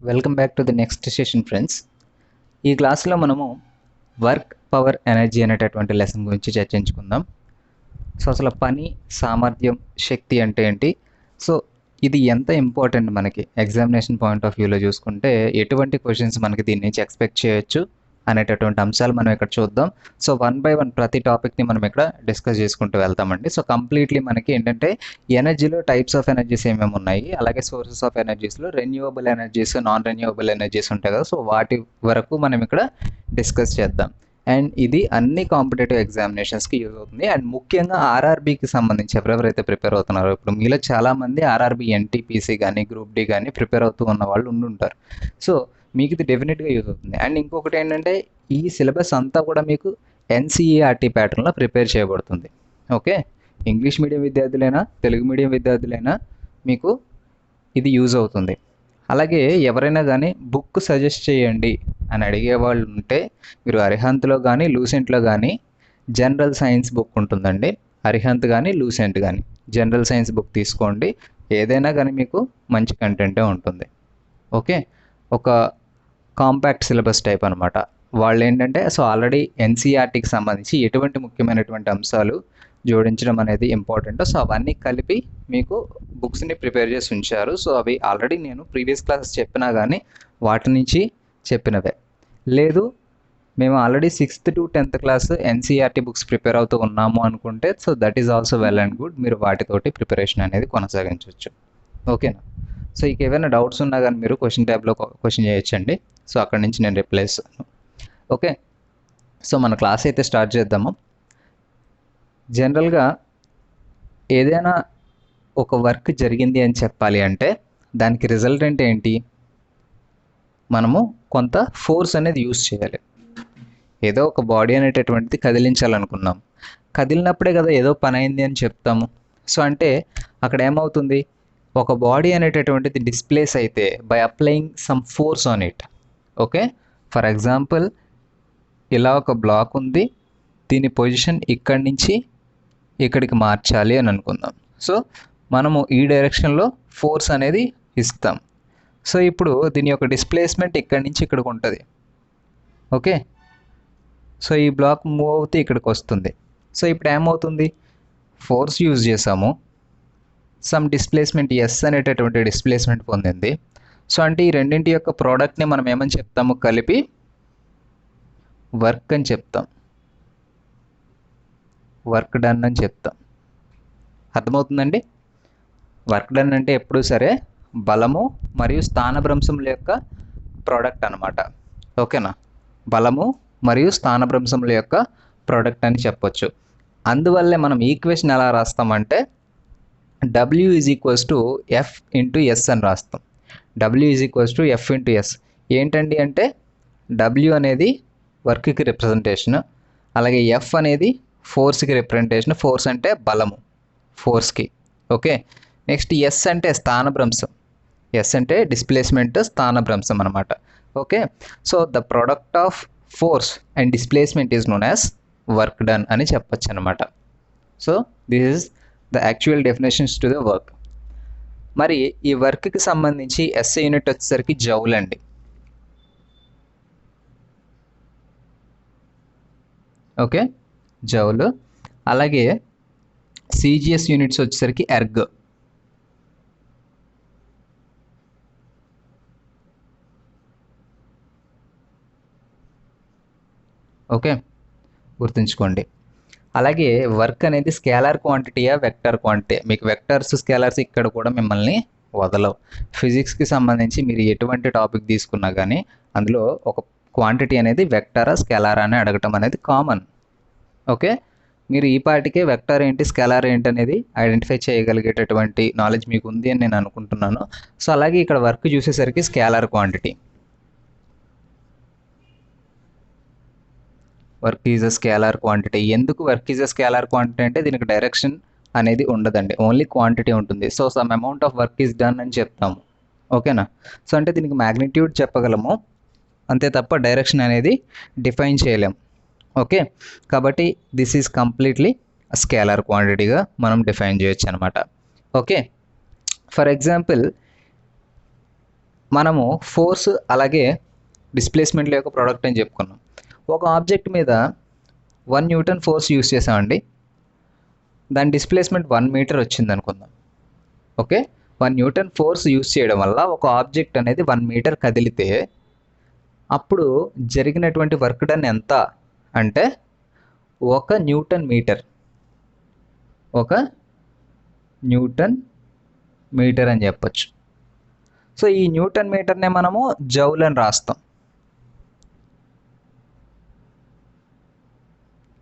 Welcome back to the next session friends. ఈ క్లాస్లో మనము వర్క్ పవర్ ఎనర్జీ అనేటటువంటి లెసన్ గురించి చర్చించుకుందాం. సో అసలు పని, సామర్థ్యం, శక్తి అంటే ఏంటి, సో ఇది ఎంత ఇంపార్టెంట్ మనకి ఎగ్జామినేషన్ పాయింట్ ఆఫ్ వ్యూలో చూసుకుంటే ఎటువంటి క్వశ్చన్స్ మనకి దీని నుంచి ఎక్స్పెక్ట్ చేయొచ్చు అనేటటువంటి అంశాలు మనం ఇక్కడ చూద్దాం. సో వన్ బై వన్ ప్రతి టాపిక్ని మనం ఇక్కడ డిస్కస్ చేసుకుంటూ వెళ్తామండి. సో కంప్లీట్లీ మనకి ఏంటంటే ఎనర్జీలో టైప్స్ ఆఫ్ ఎనర్జీస్ ఏమేమి ఉన్నాయి, అలాగే సోర్సెస్ ఆఫ్ ఎనర్జీస్లో renewable energies, non renewable energies ఉంటాయి కదా, సో వాటి వరకు మనం ఇక్కడ డిస్కస్ చేద్దాం. అండ్ ఇది అన్ని కాంపిటేటివ్ ఎగ్జామినేషన్స్కి యూజ్ అవుతుంది. అండ్ ముఖ్యంగా ఆర్ఆర్బీకి సంబంధించి ఎవరెవరైతే ప్రిపేర్ అవుతున్నారో, ఇప్పుడు మీలో చాలామంది ఆర్ఆర్బీ ఎన్టీపీసీ కానీ గ్రూప్ డి కానీ ప్రిపేర్ అవుతూ ఉన్న వాళ్ళు ఉండుంటారు. సో మీకు ఇది డెఫినెట్గా యూజ్ అవుతుంది. అండ్ ఇంకొకటి ఏంటంటే ఈ సిలబస్ అంతా కూడా మీకు ఎన్సీఈఆర్టీ ప్యాటర్న్లో ప్రిపేర్ చేయబడుతుంది. ఓకే, ఇంగ్లీష్ మీడియం విద్యార్థులైనా తెలుగు మీడియం విద్యార్థులైనా మీకు ఇది యూజ్ అవుతుంది. అలాగే ఎవరైనా కానీ బుక్ సజెస్ట్ చేయండి అని అడిగే వాళ్ళు ఉంటే మీరు అరిహంత్లో కానీ లూసెంట్లో కానీ జనరల్ సైన్స్ బుక్ ఉంటుందండి. అరిహంత్ కానీ లూసెంట్ కానీ జనరల్ సైన్స్ బుక్ తీసుకోండి. ఏదైనా కానీ మీకు మంచి కంటెంటే ఉంటుంది. ఓకే, ఒక కాంపాక్ట్ సిలబస్ టైప్ అనమాట. వాళ్ళు ఏంటంటే సో ఆల్రెడీ ఎన్సీఆర్టీకి సంబంధించి ఎటువంటి ముఖ్యమైనటువంటి అంశాలు జోడించడం అనేది ఇంపార్టెంట్, సో అవన్నీ కలిపి మీకు బుక్స్ని ప్రిపేర్ చేసి ఉంచారు. సో అవి ఆల్రెడీ నేను ప్రీవియస్ క్లాసెస్ చెప్పినా కానీ వాటి నుంచి చెప్పినవే. లేదు మేము already 6th to 10th class NCERT books prepare అవుతూ ఉన్నాము అనుకుంటే so that is also well and good. మీరు వాటితోటి ప్రిపరేషన్ అనేది కొనసాగించవచ్చు. ఓకేనా? సో ఇక ఏమైనా డౌట్స్ ఉన్నా కానీ మీరు క్వశ్చన్ ట్యాబ్లో క్వశ్చన్ చేయొచ్చండి. సో అక్కడి నుంచి నేను రిప్లై ఇస్తాను. ఓకే, సో మన క్లాస్ అయితే స్టార్ట్ చేద్దాము. జనరల్గా ఏదైనా ఒక వర్క్ జరిగింది అని చెప్పాలి అంటే దానికి రిజల్టెంట్ ఏంటి, మనము కొంత ఫోర్స్ అనేది యూజ్ చేయాలి. ఏదో ఒక బాడీ అనేటటువంటిది కదిలించాలనుకున్నాం, కదిలినప్పుడే కదా ఏదో పని అయింది అని చెప్తాము. సో అంటే అక్కడ ఏమవుతుంది, ఒక బాడీ అనేటటువంటిది డిస్ప్లేస్ అయితే by applying some force on it. Okay, for example ఇలా ఒక బ్లాక్ ఉంది, దీని పొజిషన్ ఇక్కడి నుంచి ఇక్కడికి మార్చాలి అని అనుకుందాం. సో మనము ఈ డైరెక్షన్లో ఫోర్స్ అనేది ఇస్తాం. సో ఇప్పుడు దీని యొక్క డిస్ప్లేస్మెంట్ ఇక్కడి నుంచి ఇక్కడికి ఉంటుంది. ఓకే, సో ఈ బ్లాక్ మూవ్ అవుతే ఇక్కడికి వస్తుంది. సో ఇప్పుడు ఏమవుతుంది, ఫోర్స్ యూజ్ చేసాము, సమ్ డిస్ప్లేస్మెంట్ ఎస్ అనేటటువంటి డిస్ప్లేస్మెంట్ పొందింది. సో అంటే ఈ రెండింటి యొక్క ప్రోడక్ట్ని మనం ఏమని చెప్తాము, కలిపి వర్క్ అని చెప్తాం, వర్క్ డన్ అని చెప్తాం. అర్థమవుతుందండి? వర్క్ డన్ అంటే ఎప్పుడూ సరే బలము మరియు స్థానభ్రంశముల యొక్క ప్రోడక్ట్ అనమాట. ఓకేనా, బలము మరియు స్థానభ్రంశముల యొక్క ప్రోడక్ట్ అని చెప్పొచ్చు. అందువల్లే మనం ఈక్వేషన్ ఎలా రాస్తామంటే W is equals to F into S అని రాస్తాం. W is equals to F into S. ఏంటండి అంటే W అనేది వర్క్కి రిప్రజెంటేషన్, అలాగే ఎఫ్ అనేది ఫోర్స్కి రిప్రజెంటేషన్. ఫోర్స్ అంటే బలము, ఫోర్స్కి. ఓకే, నెక్స్ట్ ఎస్ అంటే స్థానభ్రంశం, ఎస్ అంటే డిస్ప్లేస్మెంట్, స్థానభ్రంశం అనమాట. Okay, so the product of force and displacement is known as work done అని చెప్పచ్చు అనమాట. So this is the actual definitions to the work. మరి ఈ వర్క్కి సంబంధించి ఎస్ఐ యూనిట్ వచ్చేసరికి జౌల్ అండి. Okay, joule. అలాగే సిజిఎస్ యూనిట్స్ వచ్చేసరికి ఎర్గ్. ఓకే, గుర్తుంచుకోండి. అలాగే వర్క్ అనేది స్కేలార్ క్వాంటిటీయా వెక్టర్ క్వాంటిటీ, మీకు వెక్టర్స్ స్కేలార్స్ ఇక్కడ కూడా మిమ్మల్ని వదలవు. ఫిజిక్స్కి సంబంధించి మీరు ఎటువంటి టాపిక్ తీసుకున్నా కానీ అందులో ఒక క్వాంటిటీ అనేది వెక్టరా స్కేలార్ అని అడగటం అనేది కామన్. ఓకే, మీరు ఈ పాటికే వెక్టర్ ఏంటి స్కేలార్ ఏంటి అనేది ఐడెంటిఫై చేయగలిగేటటువంటి నాలెడ్జ్ మీకు ఉంది అని నేను అనుకుంటున్నాను. సో అలాగే ఇక్కడ వర్క్ చూసేసరికి scalar quantity, work is a scalar quantity. ఎందుకు work is a scalar quantity అంటే దీనికి డైరెక్షన్ అనేది ఉండదండి, ఓన్లీ క్వాంటిటీ ఉంటుంది. So some amount of work is done అని చెప్తాము. ఓకేనా, సో అంటే దీనికి మ్యాగ్నిట్యూడ్ చెప్పగలము, అంతే తప్ప డైరెక్షన్ అనేది డిఫైన్ చేయలేము. ఓకే, కాబట్టి దిస్ ఈజ్ కంప్లీట్లీ స్కేలార్ క్వాంటిటీగా మనం డిఫైన్ చేయొచ్చు అనమాట. ఓకే, ఫర్ ఎగ్జాంపుల్ మనము ఫోర్స్ అలాగే డిస్ప్లేస్మెంట్ల యొక్క ప్రోడక్ట్ అని చెప్పుకున్నాం. ఒక ఆబ్జెక్ట్ మీద 1 న్యూటన్ ఫోర్స్ యూస్ చేసామండి. దాని డిస్ప్లేస్మెంట్ 1 మీటర్ వచ్చింది అనుకుందాం. ఓకే, 1 న్యూటన్ ఫోర్స్ యూస్ చేయడం వల్ల ఒక ఆబ్జెక్ట్ అనేది 1 మీటర్ కదిలితే అప్పుడు జరిగినటువంటి వర్క్ డన్ ఎంత అంటే 1 న్యూటన్ మీటర్. 1 న్యూటన్ మీటర్ అని చెప్పొచ్చు. సో ఈ న్యూటన్ మీటర్నే మనము జౌల్ అని రాస్తాం.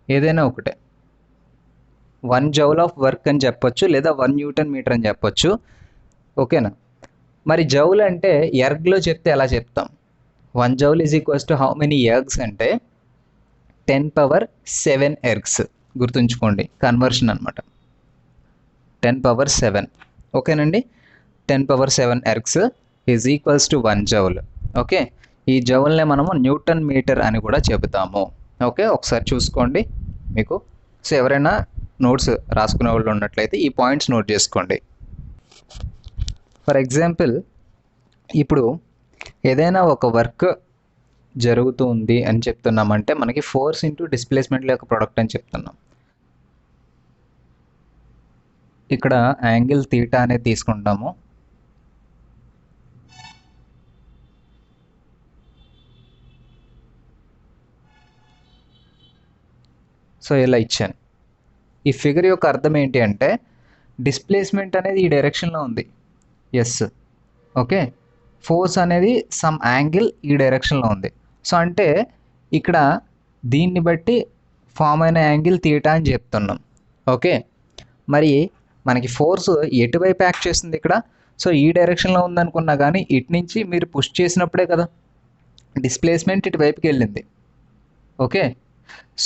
ఏదైనా ఒకటే, 1 జౌల్ ఆఫ్ వర్క్ అని చెప్పొచ్చు, లేదా 1 న్యూటన్ మీటర్ అని చెప్పొచ్చు. ఓకేనా? మరి జౌల్ అంటే ఎర్గ్లో చెప్తే ఎలా చెప్తాం? 1 joule is equals to how many ergs అంటే 10⁻7 ఎర్గ్స్. గుర్తుంచుకోండి, కన్వర్షన్ అనమాట. 10⁻7. ఓకేనండి, 10⁻7 ergs is equals to 1 joule. Okay, ఈ జౌల్నే మనము న్యూటన్ మీటర్ అని కూడా చెబుతాము. ఓకే, ఒకసారి చూసుకోండి మీకు. సో ఎవరైనా నోట్స్ రాసుకునే వాళ్ళు ఉన్నట్లయితే ఈ పాయింట్స్ నోట్ చేసుకోండి. ఫర్ ఎగ్జాంపుల్, ఇప్పుడు ఏదైనా ఒక వర్క్ జరుగుతుంది అని చెప్తున్నామంటే మనకి ఫోర్స్ ఇంటూ డిస్ప్లేస్మెంట్ యొక్క ప్రోడక్ట్ అని చెప్తున్నాం. ఇక్కడ యాంగిల్ తీటా అనేది తీసుకుంటాము. సో ఇలా ఇచ్చాను. ఈ ఫిగర్ యొక్క అర్థం ఏంటి అంటే డిస్ప్లేస్మెంట్ అనేది ఈ డైరెక్షన్లో ఉంది. ఎస్. ఓకే, ఫోర్స్ అనేది సమ్ యాంగిల్ ఈ డైరెక్షన్లో ఉంది. సో అంటే ఇక్కడ దీన్ని బట్టి ఫామ్ అయిన యాంగిల్ తీటా అని చెప్తున్నాం. ఓకే, మరి మనకి ఫోర్స్ ఎటువైపు యాక్ట్ చేస్తుంది ఇక్కడ? సో ఈ డైరెక్షన్లో ఉందనుకున్నా కానీ ఇటు నుంచి మీరు పుష్ చేసినప్పుడే కదా డిస్ప్లేస్మెంట్ ఇటువైపుకి వెళ్ళింది. ఓకే,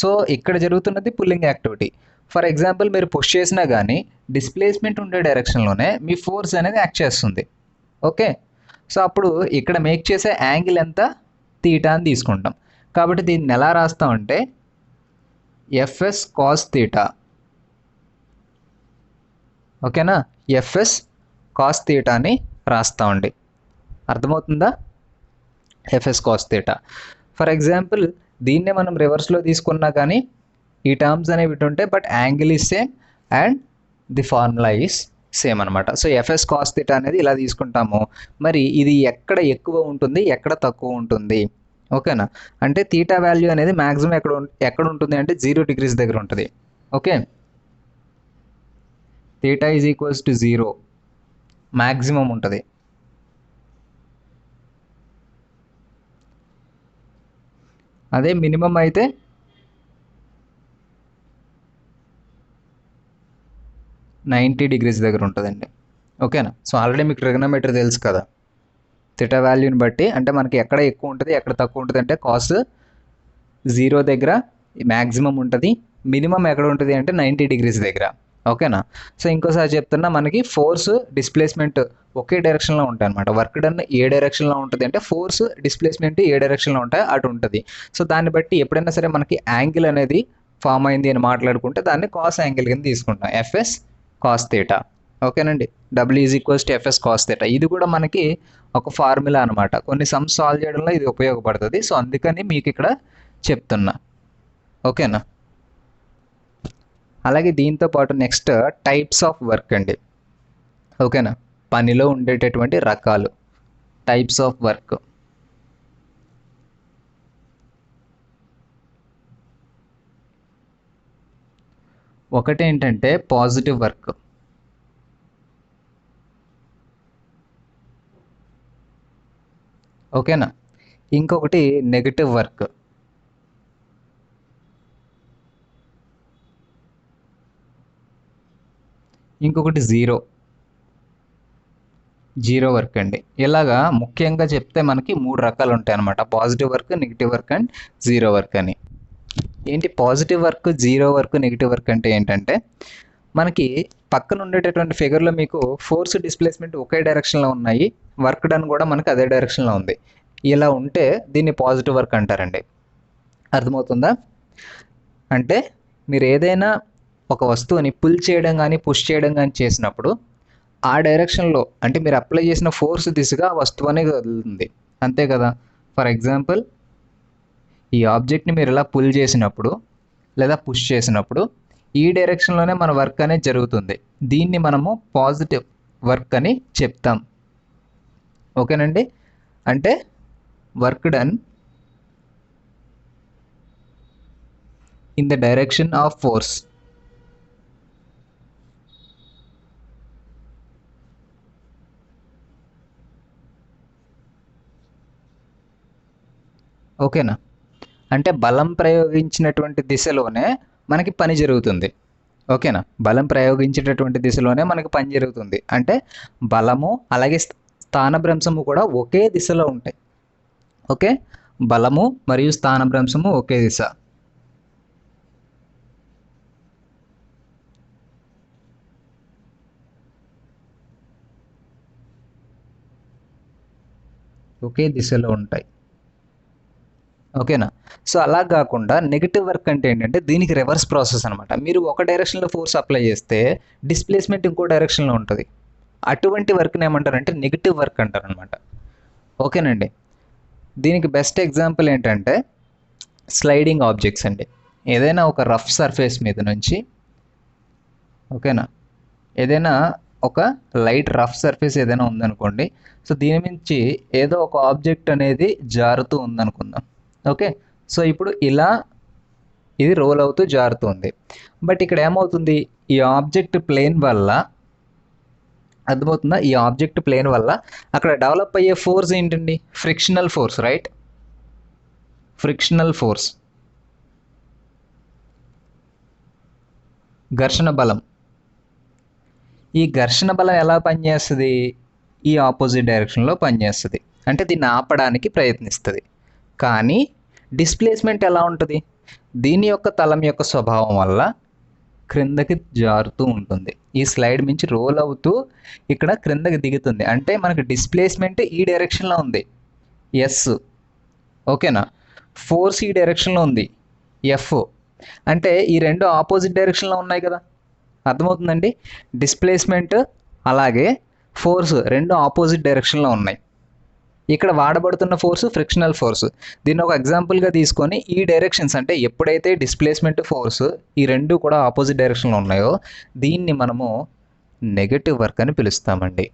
సో ఇక్కడ జరుగుతున్నది పుల్లింగ్ యాక్టివిటీ. ఫర్ ఎగ్జాంపుల్, మీరు పుష్ చేసినా కానీ డిస్ప్లేస్మెంట్ ఉండే డైరెక్షన్లోనే మీ ఫోర్స్ అనేది యాక్ట్ చేస్తుంది. ఓకే, సో అప్పుడు ఇక్కడ మేక్ చేసే యాంగిల్ ఎంత? తీటా అని తీసుకుంటాం. కాబట్టి దీన్ని ఎలా రాస్తామంటే ఎఫ్ఎస్ కాస్ తీటా. ఓకేనా, ఎఫ్ఎస్ కాస్ తీటా అని రాస్తామండి. అర్థమవుతుందా? FS cos theta. For example, దీన్నే మనం రివర్స్లో తీసుకున్నా కానీ ఈ టర్మ్స్ అనేవి ఇటు ఉంటాయి, but angle is same and the formula is same అనమాట. సో ఎఫ్ఎస్ కాస్ తీటా అనేది ఇలా తీసుకుంటాము. మరి ఇది ఎక్కడ ఎక్కువ ఉంటుంది, ఎక్కడ తక్కువ ఉంటుంది? ఓకేనా, అంటే తీటా వాల్యూ అనేది మ్యాక్సిమం ఎక్కడ ఉంటుంది అంటే 0 degrees దగ్గర ఉంటుంది. Okay, theta is equals to 0 maximum ఉంటుంది. అదే మినిమం అయితే 90 degrees దగ్గర ఉంటుందండి. ఓకేనా, సో ఆల్రెడీ మీకు ట్రిగనోమెట్రీ తెలుసు కదా. తీటా వాల్యూని బట్టి అంటే మనకి ఎక్కడ ఎక్కువ ఉంటుంది, ఎక్కడ తక్కువ ఉంటుంది అంటే కాస్ 0 దగ్గర మ్యాక్సిమం ఉంటుంది, మినిమం ఎక్కడ ఉంటుంది అంటే 90 degrees దగ్గర. ఓకేనా, సో ఇంకోసారి చెప్తున్నా, మనకి ఫోర్స్ డిస్ప్లేస్మెంట్ ఒకే డైరెక్షన్లో ఉంటాయి అనమాట. వర్క్ డన్ ఏ డైరెక్షన్లో ఉంటుంది అంటే ఫోర్స్ డిస్ప్లేస్మెంట్ ఏ డైరెక్షన్లో ఉంటాయి అటు ఉంటుంది. సో దాన్ని బట్టి ఎప్పుడైనా సరే మనకి యాంగిల్ అనేది ఫామ్ అయింది అని మాట్లాడుకుంటే దాన్ని కాస్ యాంగిల్ కింద తీసుకుంటాం, ఎఫ్ఎస్ కాస్ తీటా. ఓకేనండి, W is equals to FS cos theta. ఇది కూడా మనకి ఒక ఫార్ములా అనమాట. కొన్ని సమ్స్ సాల్వ్ చేయడంలో ఇది ఉపయోగపడుతుంది. సో అందుకని మీకు ఇక్కడ చెప్తున్నా. ఓకేనా, అలాగే దీంతో పాటు నెక్స్ట్ టైప్స్ ఆఫ్ వర్క్ అండి. ఓకేనా, పనిలో ఉండేటటువంటి రకాలు, టైప్స్ ఆఫ్ వర్క్. ఒకటి ఏంటంటే పాజిటివ్ వర్క్. ఓకేనా, ఇంకొకటి నెగటివ్ వర్క్. ఇంకొకటి జీరో వర్క్ అండి. ఇలాగా ముఖ్యంగా చెప్తే మనకి 3 రకాలు ఉంటాయి అన్నమాట, positive work, negative work and zero work అని. ఏంటి positive work, zero work, negative work అంటే ఏంటంటే మనకి పక్కన ఉండేటటువంటి ఫిగర్లో మీకు ఫోర్స్ డిస్ప్లేస్మెంట్ ఒకే డైరెక్షన్లో ఉన్నాయి, వర్క్ డన్ కూడా మనకి అదే డైరెక్షన్లో ఉంది. ఇలా ఉంటే దీన్ని పాజిటివ్ వర్క్ అంటారండి. అర్థమవుతుందా? అంటే మీరు ఏదైనా ఒక వస్తువుని పుల్ చేయడం కానీ పుష్ చేయడం కానీ చేసినప్పుడు ఆ డైరెక్షన్లో అంటే మీరు అప్లై చేసిన ఫోర్స్ దిశగా ఆ వస్తువు అనేది కదులుతుంది, అంతే కదా. ఫర్ ఎగ్జాంపుల్, ఈ ఆబ్జెక్ట్ని మీరు ఇలా పుల్ చేసినప్పుడు లేదా పుష్ చేసినప్పుడు ఈ డైరెక్షన్లోనే మన వర్క్ అనేది జరుగుతుంది. దీన్ని మనము పాజిటివ్ వర్క్ అని చెప్తాం. ఓకేనండి. అంటే work done in the direction of force. ఓకేనా. అంటే బలం ప్రయోగించినటువంటి దిశలోనే మనకి పని జరుగుతుంది. ఓకేనా. బలం ప్రయోగించేటటువంటి దిశలోనే మనకి పని జరుగుతుంది. అంటే బలము అలాగే స్థానభ్రంశము కూడా ఒకే దిశలో ఉంటాయి. ఓకే, బలము మరియు స్థానభ్రంశము ఒకే దిశ. ఒకే దిశలో ఉంటాయి. ఓకేనా. సో అలా కాకుండా నెగిటివ్ వర్క్ అంటే ఏంటంటే దీనికి రివర్స్ ప్రాసెస్ అనమాట. మీరు ఒక డైరెక్షన్లో ఫోర్స్ అప్లై చేస్తే డిస్ప్లేస్మెంట్ ఇంకో డైరెక్షన్లో ఉంటుంది. అటువంటి వర్క్ని ఏమంటారంటే నెగిటివ్ వర్క్ అంటారనమాట. ఓకేనండి. దీనికి బెస్ట్ ఎగ్జాంపుల్ ఏంటంటే స్లైడింగ్ ఆబ్జెక్ట్స్ అండి. ఏదైనా ఒక రఫ్ సర్ఫేస్ మీద నుంచి, ఓకేనా, ఏదైనా ఒక లైట్ రఫ్ సర్ఫేస్ ఏదైనా ఉందనుకోండి. సో దీని నుంచి ఏదో ఒక ఆబ్జెక్ట్ అనేది జారుతూ ఉందనుకుందాం. ఓకే, సో ఇప్పుడు ఇలా ఇది రోల్ అవుతూ జారుతుంది. బట్ ఇక్కడ ఏమవుతుంది, ఈ ఆబ్జెక్ట్ ప్లేన్ వల్ల, అర్థమవుతుందా, ఈ ఆబ్జెక్ట్ ప్లేన్ వల్ల అక్కడ డెవలప్ అయ్యే ఫోర్స్ ఏంటండి, frictional force, right. Frictional force, ఘర్షణ బలం. ఈ ఘర్షణ బలం ఎలా పనిచేస్తుంది, ఈ ఆపోజిట్ డైరెక్షన్లో పనిచేస్తుంది. అంటే దీన్ని ఆపడానికి ప్రయత్నిస్తుంది. కానీ డిస్ప్లేస్మెంట్ ఎలా ఉంటుంది, దీని యొక్క తలం యొక్క స్వభావం వల్ల క్రిందకి జారుతూ ఉంటుంది. ఈ స్లైడ్ నుంచి రోల్ అవుతూ ఇక్కడ క్రిందకి దిగుతుంది. అంటే మనకి డిస్ప్లేస్మెంట్ ఈ డైరెక్షన్లో ఉంది, ఎస్. ఓకేనా. ఫోర్స్ ఈ డైరెక్షన్లో ఉంది, ఎఫ్. అంటే ఈ రెండు ఆపోజిట్ డైరెక్షన్లో ఉన్నాయి కదా, అర్థమవుతుందండి. డిస్ప్లేస్మెంట్ అలాగే ఫోర్స్ రెండు ఆపోజిట్ డైరెక్షన్లో ఉన్నాయి. ఇక్కడ వాడబడుతున్న ఫోర్స్ ఫ్రిక్షనల్ ఫోర్స్. దీన్ని ఒక ఎగ్జాంపుల్గా తీసుకొని ఈ డైరెక్షన్స్ అంటే ఎప్పుడైతే డిస్ప్లేస్మెంట్ ఫోర్స్ ఈ రెండు కూడా ఆపోజిట్ డైరెక్షన్లో ఉన్నాయో దీన్ని మనము నెగటివ్ వర్క్ అని పిలుస్తామండి.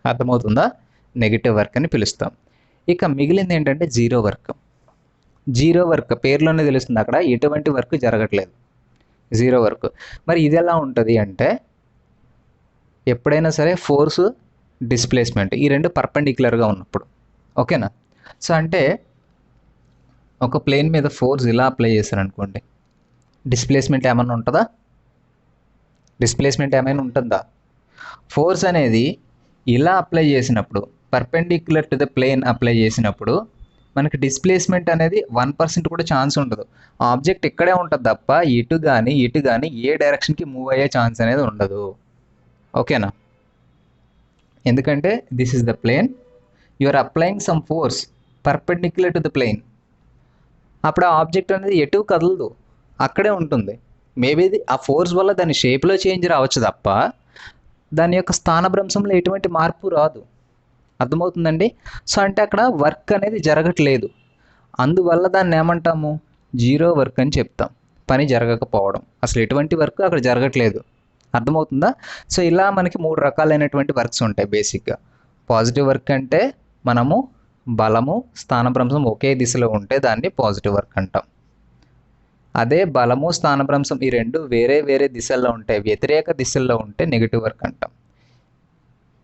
అర్థమవుతుందా, నెగటివ్ వర్క్ అని పిలుస్తాం. ఇక మిగిలింది ఏంటంటే జీరో వర్క్. జీరో వర్క్ పేరులోనే తెలుస్తుంది, అక్కడ ఎటువంటి వర్క్ జరగట్లేదు, జీరో వర్క్. మరి ఇది ఎలా ఉంటుంది అంటే ఎప్పుడైనా సరే ఫోర్సు డిస్ప్లేస్మెంట్ ఈ రెండు పర్పెండిక్యులర్గా ఉన్నప్పుడు. ఓకేనా. సో అంటే ఒక ప్లేన్ మీద ఫోర్స్ ఇలా అప్లై చేశారనుకోండి, డిస్ప్లేస్మెంట్ ఏమైనా ఉంటుందా, డిస్ప్లేస్మెంట్ ఏమైనా ఉంటుందా. ఫోర్స్ అనేది ఇలా అప్లై చేసినప్పుడు perpendicular to the plane apply చేసినప్పుడు మనకి డిస్ప్లేస్మెంట్ అనేది 1% కూడా ఛాన్స్ ఉండదు. ఆబ్జెక్ట్ ఇక్కడే ఉంటుంది తప్ప ఇటు కానీ ఏ డైరెక్షన్కి మూవ్ అయ్యే ఛాన్స్ అనేది ఉండదు. ఓకేనా. ఎందుకంటే this is the plane, you are applying some force perpendicular to the plane. అప్పుడు ఆ ఆబ్జెక్ట్ అనేది ఎటు కదలదు, అక్కడే ఉంటుంది. మేబీ ఆ ఫోర్స్ వల్ల దాని షేప్లో చేంజ్ రావచ్చు తప్ప దాని యొక్క స్థానభ్రంశంలో ఎటువంటి మార్పు రాదు. అర్థమవుతుందండి. సో అంటే అక్కడ వర్క్ అనేది జరగట్లేదు, అందువల్ల దాన్ని ఏమంటాము, జీరో వర్క్ అని చెప్తాం. పని జరగకపోవడం, అసలు ఎటువంటి వర్క్ అక్కడ జరగట్లేదు. అర్థమవుతుందా. సో ఇలా మనకి 3 రకాలైనటువంటి వర్క్స్ ఉంటాయి బేసిక్గా. పాజిటివ్ వర్క్ అంటే మనము బలము స్థానభ్రంశం ఒకే దిశలో ఉంటే దాన్ని పాజిటివ్ వర్క్ అంటాం. అదే బలము స్థానభ్రంశం ఈ రెండు వేరే వేరే దిశల్లో ఉంటే, వ్యతిరేక దిశల్లో ఉంటే నెగిటివ్ వర్క్ అంటాం.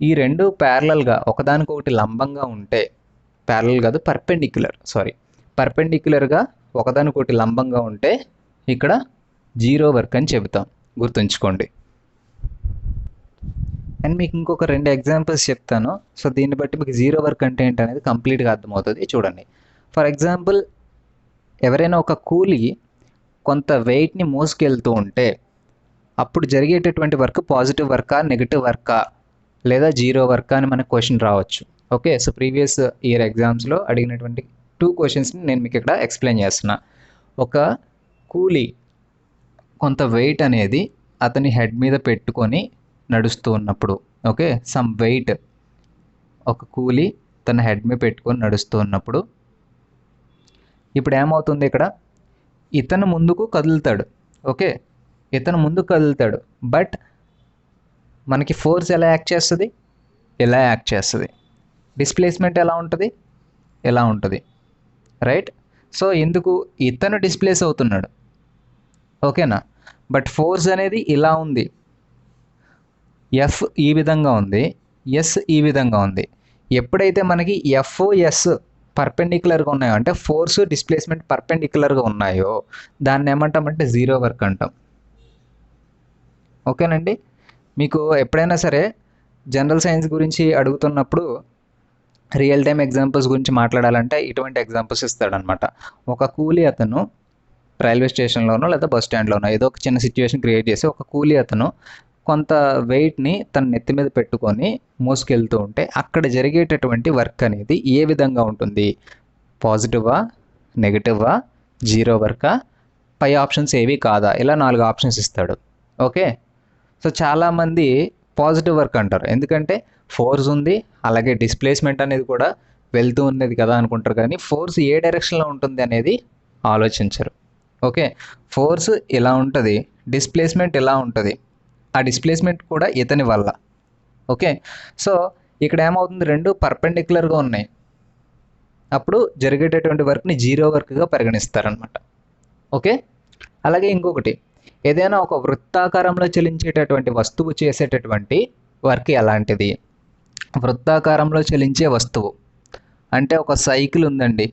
ఈ రెండు ప్యారలల్గా ఒకదానికొకటి లంబంగా ఉంటే, ప్యారలల్ కాదు పర్పెండిక్యులర్గా ఒకదానికొకటి లంబంగా ఉంటే ఇక్కడ జీరో వర్క్ అని చెబుతాం, గుర్తుంచుకోండి. అండ్ మీకు ఇంకొక 2 ఎగ్జాంపుల్స్ చెప్తాను. సో దీన్ని బట్టి మీకు జీరో వర్క్ అంటే ఏంటనేది కంప్లీట్గా అర్థమవుతుంది. చూడండి. ఫర్ ఎగ్జాంపుల్, ఎవరైనా ఒక కూలీ కొంత వెయిట్ని మోసుకెళ్తూ ఉంటే అప్పుడు జరిగేటటువంటి వర్క్ పాజిటివ్ వర్కా నెగిటివ్ వర్కా లేదా జీరో వర్కా అని మనకు క్వశ్చన్ రావచ్చు. ఓకే, సో ప్రీవియస్ ఇయర్ ఎగ్జామ్స్లో అడిగినటువంటి 2 క్వశ్చన్స్ని నేను మీకు ఇక్కడ ఎక్స్ప్లెయిన్ చేస్తున్నా. ఒక కూలీ కొంత వెయిట్ అనేది అతని హెడ్ మీద పెట్టుకొని నడుస్తూ ఉన్నప్పుడు, ఓకే, సమ్ వెయిట్ ఒక కూలి తన హెడ్ మీద పెట్టుకొని నడుస్తూ ఉన్నప్పుడు ఇప్పుడు ఏమవుతుంది ఇక్కడ, ఇతను ముందుకు కదులుతాడు. ఓకే, ఇతను ముందుకు కదులుతాడు, బట్ మనకి ఫోర్స్ ఎలా యాక్ట్ చేస్తుంది, ఎలా యాక్ట్ చేస్తుంది. డిస్ప్లేస్మెంట్ ఎలా ఉంటుంది, ఎలా ఉంటుంది, రైట్. సో ఎందుకు ఇతను డిస్ప్లేస్ అవుతున్నాడు, ఓకేనా, బట్ ఫోర్స్ అనేది ఇలా ఉంది, ఎఫ్ ఈ విధంగా ఉంది, ఎస్ ఈ విధంగా ఉంది. ఎప్పుడైతే మనకి ఎఫ్ ఎస్ పర్పెండిక్యులర్గా ఉన్నాయో, అంటే ఫోర్స్ డిస్ప్లేస్మెంట్ పర్పెండిక్యులర్గా ఉన్నాయో, దాన్ని ఏమంటామంటే జీరో వర్క్ అంటాం. ఓకేనండి. మీకు ఎప్పుడైనా సరే జనరల్ సైన్స్ గురించి అడుగుతున్నప్పుడు రియల్ టైమ్ ఎగ్జాంపుల్స్ గురించి మాట్లాడాలంటే ఇటువంటి ఎగ్జాంపుల్స్ ఇస్తాడనమాట. ఒక కూలీ అతను రైల్వే స్టేషన్లోనో లేదా బస్ స్టాండ్లోనో ఏదో ఒక చిన్న సిచ్యువేషన్ క్రియేట్ చేసి ఒక కూలీ అతను కొంత వెయిట్ని తన నెత్తి మీద పెట్టుకొని మోసుకెళ్తూ ఉంటే అక్కడ జరిగేటటువంటి వర్క్ అనేది ఏ విధంగా ఉంటుంది, పాజిటివా, నెగిటివా, జీరో వర్కా, పై ఆప్షన్స్ ఏవి కాదా, ఇలా 4 ఆప్షన్స్ ఇస్తాడు. ఓకే, సో చాలామంది పాజిటివ్ వర్క్ అంటారు, ఎందుకంటే ఫోర్స్ ఉంది, అలాగే డిస్ప్లేస్మెంట్ అనేది కూడా వెళ్తూ ఉన్నది కదా అనుకుంటారు, కానీ ఫోర్స్ ఏ డైరెక్షన్లో ఉంటుంది అనేది ఆలోచించరు. ఓకే, ఫోర్స్ ఇలా ఉంటుంది, డిస్ప్లేస్మెంట్ ఇలా ఉంటుంది, ఆ డిస్ప్లేస్మెంట్ కూడా ఇతని వల్ల. ఓకే, సో ఇక్కడ ఏమవుతుంది, రెండు పర్పెండిక్యులర్గా ఉన్నాయి, అప్పుడు జరిగేటటువంటి వర్క్ని జీరో వర్క్గా పరిగణిస్తారనమాట. ఓకే, అలాగే ఇంకొకటి, ఏదైనా ఒక వృత్తాకారంలో చలించేటటువంటి వస్తువు చేసేటటువంటి వర్క్ ఎలాంటిది, వృత్తాకారంలో చలించే వస్తువు అంటే ఒక సైకిల్ ఉందండి,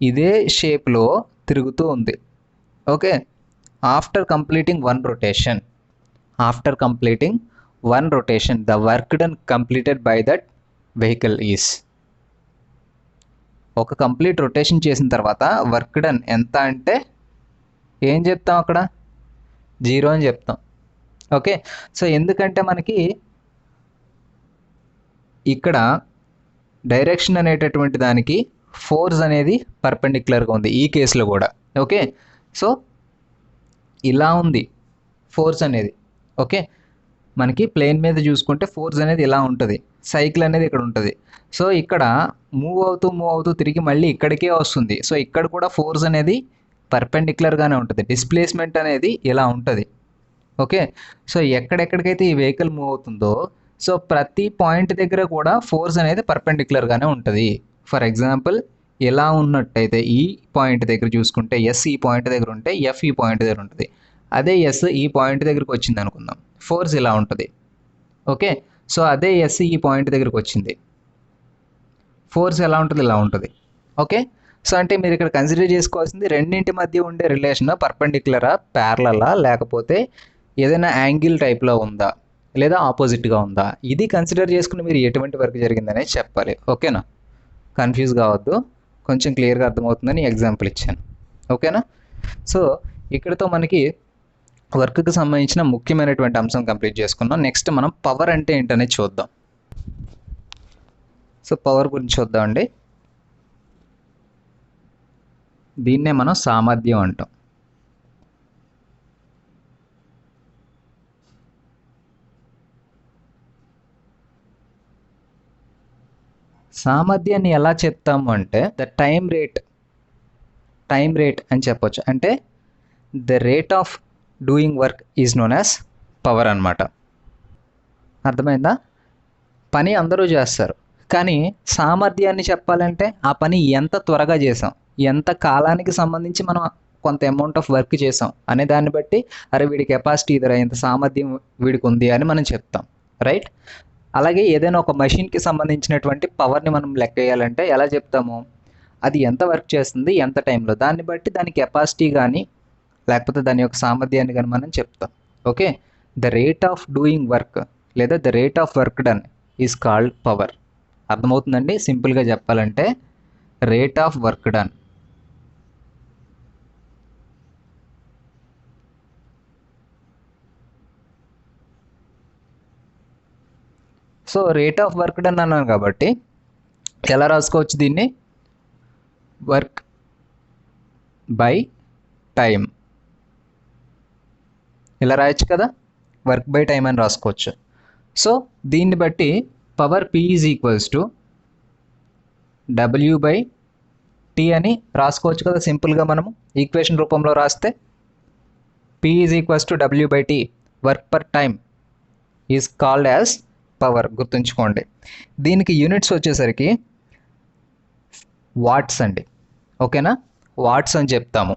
ఇదే షేప్లో తిరుగుతూ ఉంది. Okay, after completing one rotation, after completing one rotation the work done completed by that vehicle is. ఒక కంప్లీట్ రొటేషన్ చేసిన తర్వాత వర్క్ డన్ ఎంత అంటే ఏం చెప్తాం అక్కడ, జీరో అని చెప్తాం. ఓకే, సో ఎందుకంటే మనకి ఇక్కడ డైరెక్షన్ అనేటటువంటి దానికి ఫోర్స్ అనేది పర్పెండిక్యులర్గా ఉంది ఈ కేసులో కూడా. ఓకే, సో ఇలా ఉంది ఫోర్స్ అనేది. ఓకే, మనకి ప్లేన్ మీద చూసుకుంటే ఫోర్స్ అనేది ఇలా ఉంటుంది, సైకిల్ అనేది ఇక్కడ ఉంటుంది. సో ఇక్కడ మూవ్ అవుతూ తిరిగి మళ్ళీ ఇక్కడికే వస్తుంది. సో ఇక్కడ కూడా ఫోర్స్ అనేది పర్పెండిక్యులర్గానే ఉంటుంది, డిస్ప్లేస్మెంట్ అనేది ఇలా ఉంటుంది. ఓకే, సో ఎక్కడెక్కడికైతే ఈ వెహికల్ మూవ్ అవుతుందో సో ప్రతి పాయింట్ దగ్గర కూడా ఫోర్స్ అనేది పర్పెండిక్యులర్గానే ఉంటుంది. ఫర్ ఎగ్జాంపుల్ ఎలా ఉన్నట్టయితే ఈ పాయింట్ దగ్గర చూసుకుంటే ఎస్ ఈ పాయింట్ దగ్గర ఉంటే ఎఫ్ ఈ పాయింట్ దగ్గర ఉంటుంది, అదే ఎస్ ఈ పాయింట్ దగ్గరికి వచ్చింది అనుకుందాం, ఫోర్స్ ఇలా ఉంటుంది. ఓకే, సో అదే ఎస్ ఈ పాయింట్ దగ్గరికి వచ్చింది, ఫోర్స్ ఎలా ఉంటుంది, ఇలా ఉంటుంది. ఓకే, సో అంటే మీరు ఇక్కడ కన్సిడర్ చేసుకోవాల్సింది రెండింటి మధ్య ఉండే రిలేషన్ పర్పెండిక్యులరా, ప్యారలలా, లేకపోతే ఏదైనా యాంగిల్ టైప్లో ఉందా, లేదా ఆపోజిట్గా ఉందా, ఇది కన్సిడర్ చేసుకుని మీరు ఎటువంటి వర్క్ జరిగిందనేది చెప్పాలి. ఓకేనా, కన్ఫ్యూజ్ కావద్దు, కొంచెం క్లియర్గా అర్థమవుతుందని ఎగ్జాంపుల్ ఇచ్చాను. ఓకేనా, సో ఇక్కడతో మనకి వర్క్కి సంబంధించిన ముఖ్యమైనటువంటి అంశం కంప్లీట్ చేసుకున్నాం. నెక్స్ట్ మనం పవర్ అంటే ఏంటనేది చూద్దాం. సో పవర్ గురించి చూద్దామండి. దీన్నే మనం సామర్థ్యం అంటాం. సామర్థ్యాన్ని ఎలా చెప్తాము అంటే ద టైం రేట్ అని చెప్పొచ్చు. అంటే the rate of doing work is known as power అన్నమాట. అర్థమైందా? పని అందరూ చేస్తారు, కానీ సామర్థ్యాన్ని చెప్పాలంటే ఆ పని ఎంత త్వరగా చేసాం, ఎంత కాలానికి సంబంధించి మనం కొంత అమౌంట్ ఆఫ్ వర్క్ చేసాం అనే దాన్ని బట్టి అరే వీడి కెపాసిటీ ఇదరా, ఇంత సామర్థ్యం వీడికి ఉంది అని మనం చెప్తాం, రైట్. అలాగే ఏదైనా ఒక మెషిన్కి సంబంధించినటువంటి పవర్ని మనం లెక్క వేయాలంటే ఎలా చెప్తాము, అది ఎంత వర్క్ చేస్తుంది ఎంత టైంలో, దాన్ని బట్టి దాని కెపాసిటీ కానీ లేకపోతే దాని యొక్క సామర్థ్యాన్ని కానీ మనం చెప్తాం. Okay, the rate of doing work లేదా the rate of work done is called power. అర్థమవుతుందండి? సింపుల్గా చెప్పాలంటే rate of work done. So rate of work done అన్నాను కాబట్టి ఎలా రాసుకోవచ్చు దీన్ని, వర్క్ బై టైం, ఇలా రాయొచ్చు కదా, వర్క్ బై టైం అని రాసుకోవచ్చు. సో దీన్ని బట్టి power P is equals to W/T అని రాసుకోవచ్చు కదా సింపుల్గా మనము ఈక్వేషన్ రూపంలో రాస్తే. P is equals to W/T, work per time is called as power, గుర్తుంచుకోండి. దీనికి యూనిట్స్ వచ్చేసరికి వాట్స్ అండి, ఓకేనా, వాట్స్ అని చెప్తాము,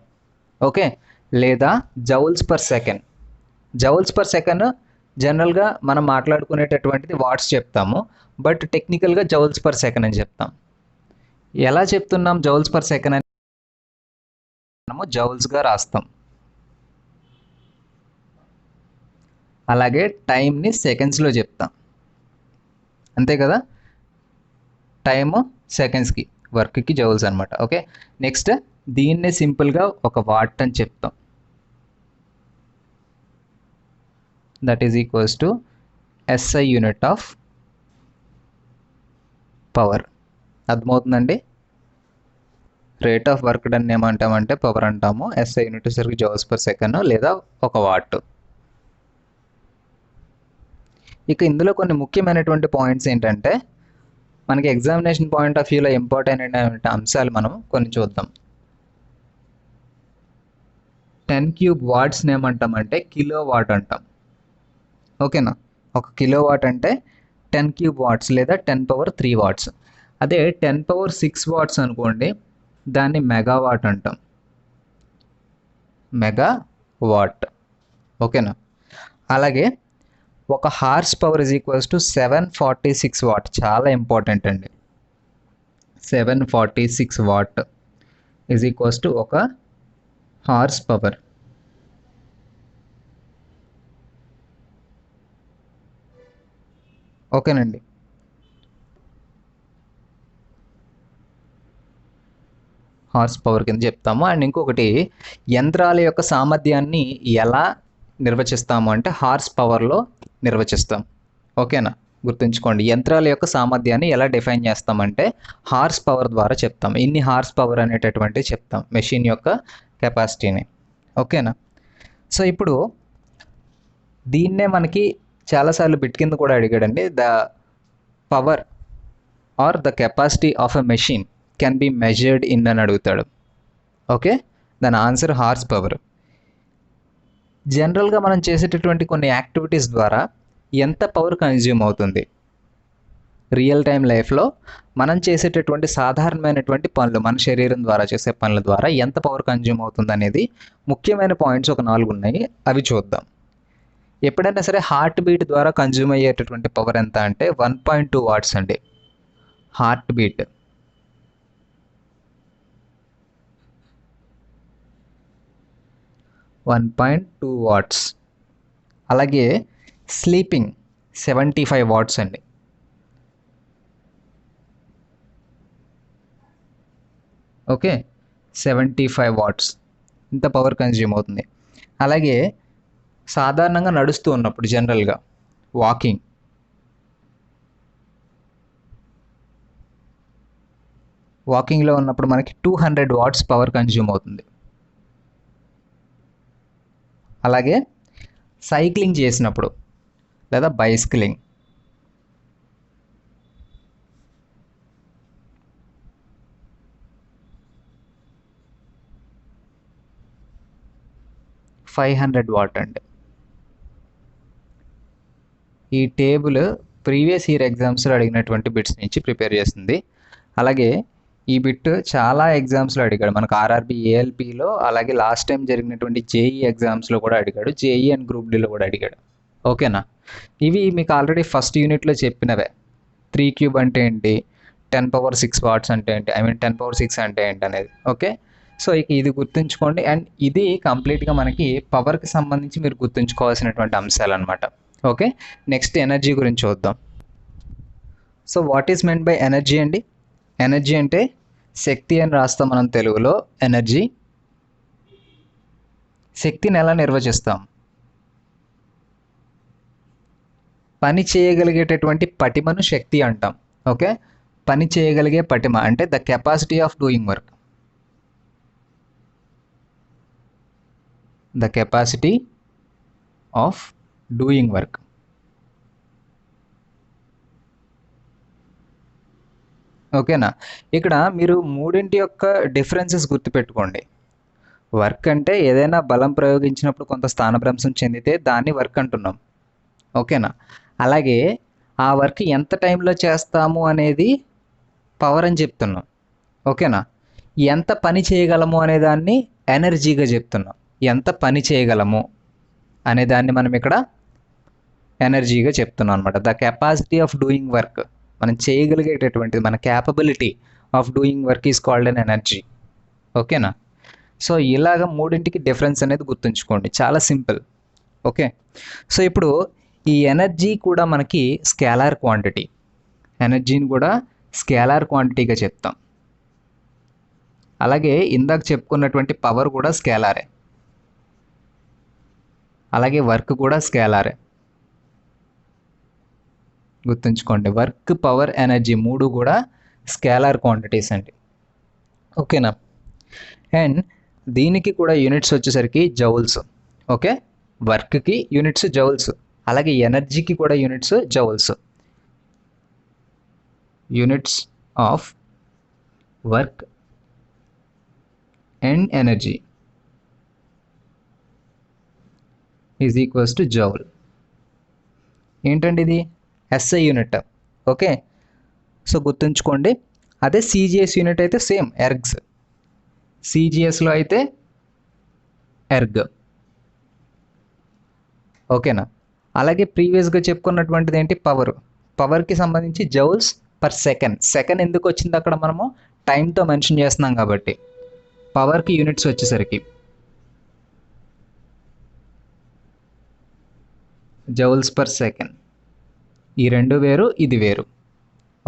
ఓకే, లేదా joules per second. Joules per second జనరల్గా మనం మాట్లాడుకునేటటువంటిది వాట్స్ చెప్తాము, బట్ టెక్నికల్గా జౌల్స్ పర్ సెకండ్ అని చెప్తాం. ఎలా చెప్తున్నాం జౌల్స్ పర్ సెకండ్ అని? మనము జౌల్స్గా రాస్తాం. అలాగే టైంని సెకండ్స్లో చెప్తాం, అంతే కదా, టైము సెకండ్స్కి, వర్క్కి జౌల్స్ అనమాట. ఓకే, నెక్స్ట్ దీన్నే సింపుల్గా ఒక వాట్ అని చెప్తాం. That is equals to SI unit of power. అర్థమవుతుందండి? రేట్ ఆఫ్ వర్క్ డన్ ఏమంటామంటే పవర్ అంటాము, SI యూనిట్ వచ్చేసరికి జౌల్స్ పర్ సెకండ్ లేదా ఒక వాట్. ఇక ఇందులో కొన్ని ముఖ్యమైనటువంటి పాయింట్స్ ఏంటంటే మనకి ఎగ్జామినేషన్ పాయింట్ ఆఫ్ వ్యూలో ఇంపార్టెంట్ అయిన అంశాలు మనం కొన్ని చూద్దాం. 10 క్యూబ్ వాట్స్ని ఏమంటామంటే కిలో వాట్ అంటాం, ఓకేనా. ఒక కిలో వాట్ అంటే 10 క్యూబ్ వాట్స్ లేదా 10⁻³ వాట్స్. అదే 10⁻6 వాట్స్ అనుకోండి, దాన్ని మెగావాట్ అంటాం, మెగా వాట్, ఓకేనా. అలాగే ఒక horse power is equals to 746 what, చాలా ఇంపార్టెంట్ అండి. 746 వాట్ ఇజ్ ఈక్వల్స్ టు ఒక హార్స్ పవర్. ఓకేనండి. హార్స్ పవర్ కింద చెప్తాము. అండ్ ఇంకొకటి, యంత్రాల యొక్క సామర్థ్యాన్ని ఎలా నిర్వచిస్తాము అంటే హార్స్ పవర్లో నిర్వచిస్తాం, ఓకేనా. గుర్తుంచుకోండి, యంత్రాల యొక్క సామర్థ్యాన్ని ఎలా డిఫైన్ చేస్తామంటే హార్స్ పవర్ ద్వారా చెప్తాం. ఇన్ని హార్స్ పవర్ అనేటటువంటి చెప్తాం మెషిన్ యొక్క కెపాసిటీని, ఓకేనా. సో ఇప్పుడు దీన్నే మనకి చాలాసార్లు బిట్ కింద కూడా అడిగాడండి. The power or the capacity of a machine can be measured in అని అడుగుతాడు, ఓకే. దాని ఆన్సర్ హార్స్ పవర్. జనరల్గా మనం చేసేటటువంటి కొన్ని యాక్టివిటీస్ ద్వారా ఎంత పవర్ కన్జ్యూమ్ అవుతుంది, రియల్ టైం లైఫ్లో మనం చేసేటటువంటి సాధారణమైనటువంటి పనులు, మన శరీరం ద్వారా చేసే పనుల ద్వారా ఎంత పవర్ కన్జ్యూమ్ అవుతుంది అనేది ముఖ్యమైన పాయింట్స్ ఒక 4 ఉన్నాయి, అవి చూద్దాం. ఎప్పుడైనా సరే హార్ట్ బీట్ ద్వారా కన్జ్యూమ్ అయ్యేటటువంటి పవర్ ఎంత అంటే 1.2 వాట్స్ అండి. Heart beat 1.2 watts. అలాగే స్లీపింగ్ 75 వాట్స్ అండి. ఓకే, 75 వాట్స్ ఇంత పవర్ కన్జ్యూమ్ అవుతుంది. అలాగే సాధారణంగా నడుస్తూ ఉన్నప్పుడు జనరల్గా వాకింగ్లో ఉన్నప్పుడు మనకి 200 వాట్స్ పవర్ కన్జ్యూమ్ అవుతుంది. అలాగే సైక్లింగ్ చేసినప్పుడు లేదా బైస్కిలింగ్ 500 వాట్ అండి. ఈ టేబుల్ ప్రీవియస్ ఇయర్ ఎగ్జామ్స్లో అడిగినటువంటి బిట్స్ నుంచి ప్రిపేర్ చేసింది. అలాగే ఈ బిట్ చాలా ఎగ్జామ్స్లో అడిగాడు, మనకు ఆర్ఆర్బి ఏఎల్పిలో, అలాగే లాస్ట్ టైం జరిగినటువంటి జేఈ ఎగ్జామ్స్లో కూడా అడిగాడు, జేఈ అండ్ గ్రూప్ డీలో కూడా అడిగాడు, ఓకేనా. ఇవి మీకు ఆల్రెడీ ఫస్ట్ యూనిట్లో చెప్పినవే. 3 క్యూబ్ అంటే ఏంటి, 10⁻6 వాట్స్ అంటే ఏంటి, 10⁻6 అంటే ఏంటి అనేది, ఓకే. సో ఇక ఇది గుర్తుంచుకోండి. అండ్ ఇది కంప్లీట్గా మనకి పవర్కి సంబంధించి మీరు గుర్తుంచుకోవాల్సినటువంటి అంశాలు అనమాట, ఓకే. నెక్స్ట్ ఎనర్జీ గురించి చూద్దాం. So what is meant by energy అండి? ఎనర్జీ అంటే శక్తి అని రాస్తాం మనం తెలుగులో. ఎనర్జీ, శక్తిని ఎలా నిర్వచిస్తాం? పని చేయగలిగేటటువంటి పటిమను శక్తి అంటాం, ఓకే. పని చేయగలిగే పటిమ అంటే the capacity of doing work, the capacity of doing work. ఓకేనా. ఇక్కడ మీరు మూడింటి యొక్క డిఫరెన్సెస్ గుర్తుపెట్టుకోండి. వర్క్ అంటే ఏదైనా బలం ప్రయోగించినప్పుడు కొంత స్థానభ్రంశం చెందితే దాన్ని వర్క్ అంటున్నాం. ఓకేనా. అలాగే ఆ వర్క్ ఎంత టైంలో చేస్తాము అనేది పవర్ అని చెప్తున్నాం. ఓకేనా. ఎంత పని చేయగలము అనే దాన్ని ఎనర్జీగా చెప్తున్నాం. ఎంత పని చేయగలము అనే దాన్ని మనం ఇక్కడ ఎనర్జీగా చెప్తున్నాం అనమాట. The capacity of doing work, మనం చేయగలిగేటటువంటిది, మన capability of doing work is called an energy. ఓకేనా. సో ఇలాగ మూడింటికి డిఫరెన్స్ అనేది గుర్తుంచుకోండి, చాలా సింపుల్. ఓకే. సో ఇప్పుడు ఈ ఎనర్జీ కూడా మనకి స్కేలార్ క్వాంటిటీ, ఎనర్జీని కూడా స్కేలార్ క్వాంటిటీగా చెప్తాం. అలాగే ఇందాక చెప్పుకున్నటువంటి పవర్ కూడా స్కేలారే, అలాగే వర్క్ కూడా స్కేలారే. గుర్తుంచుకోండి, వర్క్, పవర్, ఎనర్జీ మూడు కూడా స్కేలార్ క్వాంటిటీస్ అండి. ఓకేనా. అండ్ దీనికి కూడా యూనిట్స్ వచ్చేసరికి జౌల్స్. ఓకే. వర్క్కి యూనిట్స్ జౌల్స్, అలాగే ఎనర్జీకి కూడా units joules. Units of work and energy is equals to joule. ఏంటండి ఇది? SI unit. ఓకే. సో గుర్తుంచుకోండి. అదే సిజిఎస్ యూనిట్ అయితే సేమ్, ఎర్గ్స్. సిజిఎస్లో అయితే ఎర్గ్. ఓకేనా. అలాగే ప్రీవియస్గా చెప్పుకున్నటువంటిది ఏంటి? పవర్. పవర్కి సంబంధించి జౌల్స్ పర్ సెకండ్. సెకండ్ ఎందుకు వచ్చింది అక్కడ? మనము టైంతో మెన్షన్ చేస్తున్నాం కాబట్టి. పవర్కి యూనిట్స్ వచ్చేసరికి జౌల్స్ పర్ సెకండ్. ఈ రెండు వేరు, ఇది వేరు.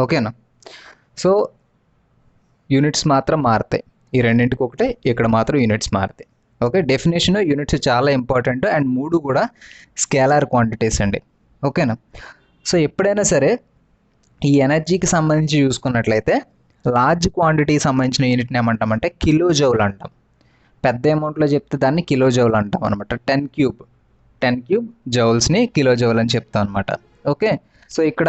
ఓకేనా. సో యూనిట్స్ మాత్రం మారుతాయి, ఈ రెండింటికి ఒకటే, ఇక్కడ మాత్రం యూనిట్స్ మారుతాయి. ఓకే. డెఫినేషన్ యూనిట్స్ చాలా ఇంపార్టెంట్, అండ్ మూడు కూడా స్కేలార్ క్వాంటిటీస్ అండి. ఓకేనా. సో ఎప్పుడైనా సరే ఈ ఎనర్జీకి సంబంధించి చూసుకున్నట్లయితే లార్జ్ క్వాంటిటీకి సంబంధించిన యూనిట్ని ఏమంటామంటే కిలో జౌల్ అంటాం. పెద్ద అమౌంట్లో చెప్తే దాన్ని కిలో జౌల్ అంటాం అనమాట. 10 క్యూబ్ జౌల్స్ని కిలో జౌల్ అని చెప్తాం అనమాట. ఓకే. సో ఇక్కడ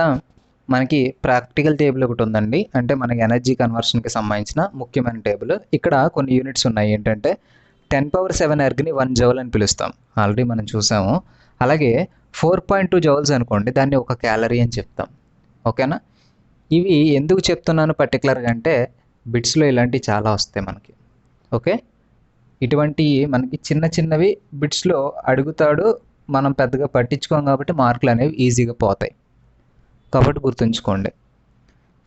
మనకి ప్రాక్టికల్ టేబుల్ ఒకటి ఉందండి, అంటే మనకి ఎనర్జీ కన్వర్షన్కి సంబంధించిన ముఖ్యమైన టేబుల్. ఇక్కడ కొన్ని యూనిట్స్ ఉన్నాయి. ఏంటంటే 10⁻⁷ ఎర్గ్ని 1 జౌల్ అని పిలుస్తాం, ఆల్రెడీ మనం చూసాము. అలాగే 4.2 జౌల్స్ అనుకోండి, దాన్ని 1 క్యాలరీ అని చెప్తాం. ఓకేనా. ఇవి ఎందుకు చెప్తున్నాను పర్టికులర్గా అంటే బిట్స్లో ఇలాంటివి చాలా వస్తాయి మనకి. ఓకే. ఇటువంటి మనకి చిన్న చిన్నవి బిట్స్లో అడుగుతాడు, మనం పెద్దగా పట్టించుకోం కాబట్టి మార్కులు అనేవి ఈజీగా పోతాయి. కాబట్టి గుర్తుంచుకోండి,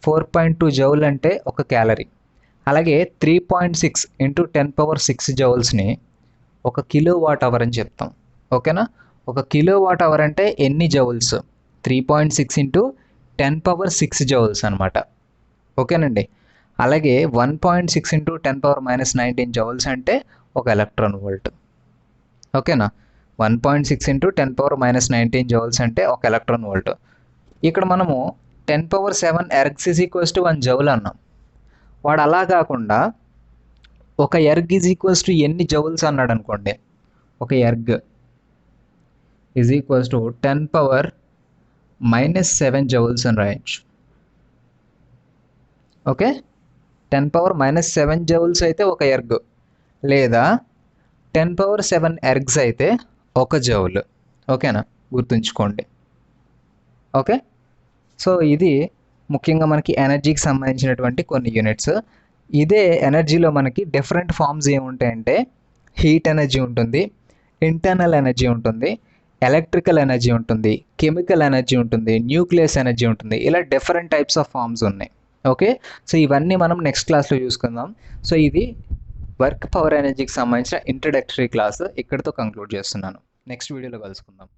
4.2 జౌల్ అంటే 1 క్యాలరీ. అలాగే 3.6 × 10⁻⁶ జౌల్స్ని 1 కిలోవాట్ అవర్ అని చెప్తాం. ఓకేనా. 1 కిలోవాట్ అవర్ అంటే ఎన్ని జౌల్స్? 3.6 × 10⁻⁶ జౌల్స్ అనమాట. ఓకేనండి. అలాగే 1.6 × 10⁻⁻19 జౌల్స్ అంటే 1 ఎలక్ట్రాన్ వోల్ట్. ఓకేనా. 1.6 × 10⁻⁻19 జౌల్స్ అంటే 1 ఎలక్ట్రాన్ వోల్ట్. ఇక్కడ మనము 10⁻⁷ ergs is equals to 1 joule అన్నాం. వాడు అలా కాకుండా 1 ఎర్గ్ ఈజ్ ఈక్వల్స్ టు ఎన్ని జౌల్స్ అన్నాడు అనుకోండి. 1 erg is equals to 10⁻⁻7 joules అని రాయొచ్చు. ఓకే. 10⁻⁻7 జౌల్స్ అయితే 1 ఎర్గ్, లేదా 10⁻⁷ ఎర్గ్స్ అయితే 1 జౌల్. ఓకేనా. గుర్తుంచుకోండి. ఓకే. సో ఇది ముఖ్యంగా మనకి ఎనర్జీకి సంబంధించినటువంటి కొన్ని యూనిట్స్. ఇదే ఎనర్జీలో మనకి డిఫరెంట్ ఫామ్స్ ఏముంటాయంటే హీట్ ఎనర్జీ ఉంటుంది, ఇంటర్నల్ ఎనర్జీ ఉంటుంది, ఎలక్ట్రికల్ ఎనర్జీ ఉంటుంది, కెమికల్ ఎనర్జీ ఉంటుంది, న్యూక్లియస్ ఎనర్జీ ఉంటుంది. ఇలా డిఫరెంట్ టైప్స్ ఆఫ్ ఫామ్స్ ఉన్నాయి. ఓకే. సో ఇవన్నీ మనం నెక్స్ట్ క్లాస్లో చూసుకుందాం. సో ఇది వర్క్, పవర్, ఎనర్జీకి సంబంధించిన ఇంట్రడక్టరీ క్లాస్ ఇక్కడితో కంక్లూడ్ చేస్తున్నాను. నెక్స్ట్ వీడియోలో కలుసుకుందాం.